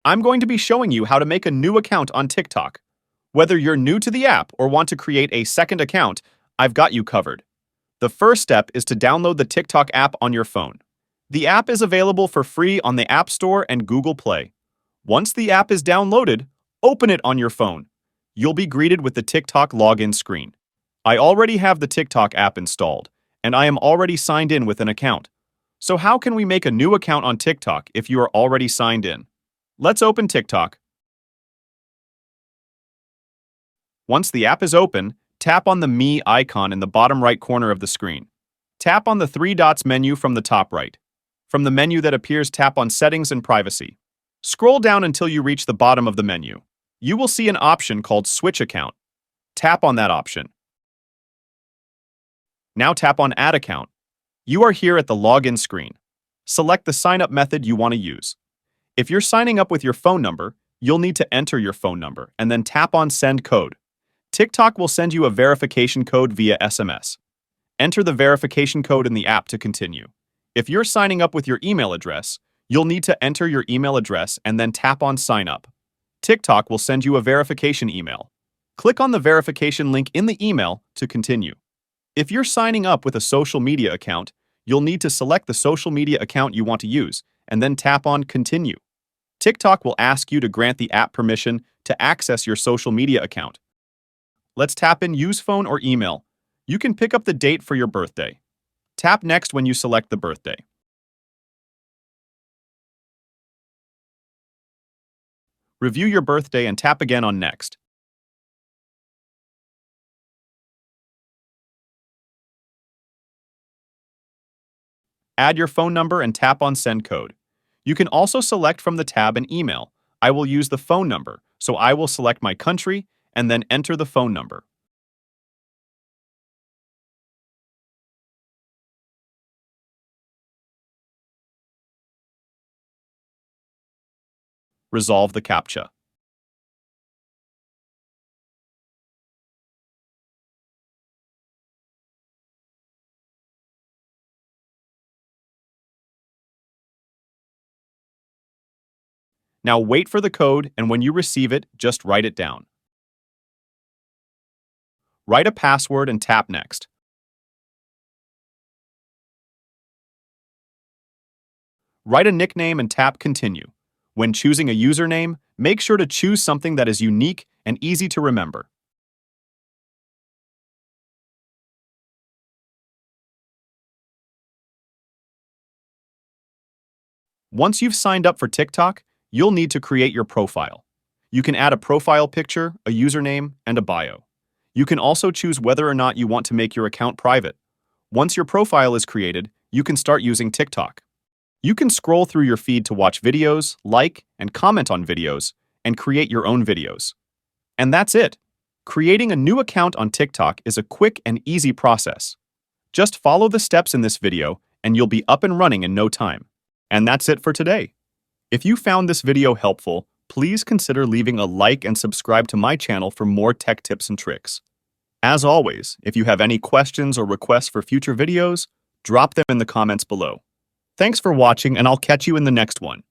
I'm going to be showing you how to make a new account on TikTok. Whether you're new to the app or want to create a second account, I've got you covered. The first step is to download the TikTok app on your phone. The app is available for free on the App Store and Google Play. Once the app is downloaded, open it on your phone. You'll be greeted with the TikTok login screen. I already have the TikTok app installed, and I am already signed in with an account. So how can we make a new account on TikTok if you are already signed in? Let's open TikTok. Once the app is open, tap on the Me icon in the bottom right corner of the screen. Tap on the three dots menu from the top right. From the menu that appears, tap on Settings and Privacy. Scroll down until you reach the bottom of the menu. You will see an option called Switch Account. Tap on that option. Now tap on Add Account. You are here at the login screen. Select the sign-up method you want to use. If you're signing up with your phone number, you'll need to enter your phone number and then tap on Send Code. TikTok will send you a verification code via SMS. Enter the verification code in the app to continue. If you're signing up with your email address, you'll need to enter your email address and then tap on Sign Up. TikTok will send you a verification email. Click on the verification link in the email to continue. If you're signing up with a social media account, you'll need to select the social media account you want to use and then tap on Continue. TikTok will ask you to grant the app permission to access your social media account. Let's tap in Use Phone or Email. You can pick up the date for your birthday. Tap Next when you select the birthday. Review your birthday and tap again on Next. Add your phone number and tap on Send Code. You can also select from the tab an email. I will use the phone number, so I will select my country and then enter the phone number. Resolve the CAPTCHA. Now wait for the code, and when you receive it, just write it down. Write a password and tap Next. Write a nickname and tap Continue. When choosing a username, make sure to choose something that is unique and easy to remember. Once you've signed up for TikTok, you'll need to create your profile. You can add a profile picture, a username, and a bio. You can also choose whether or not you want to make your account private. Once your profile is created, you can start using TikTok. You can scroll through your feed to watch videos, like, and comment on videos, and create your own videos. And that's it. Creating a new account on TikTok is a quick and easy process. Just follow the steps in this video, and you'll be up and running in no time. And that's it for today. If you found this video helpful, please consider leaving a like and subscribe to my channel for more tech tips and tricks. As always, if you have any questions or requests for future videos, drop them in the comments below. Thanks for watching, and I'll catch you in the next one.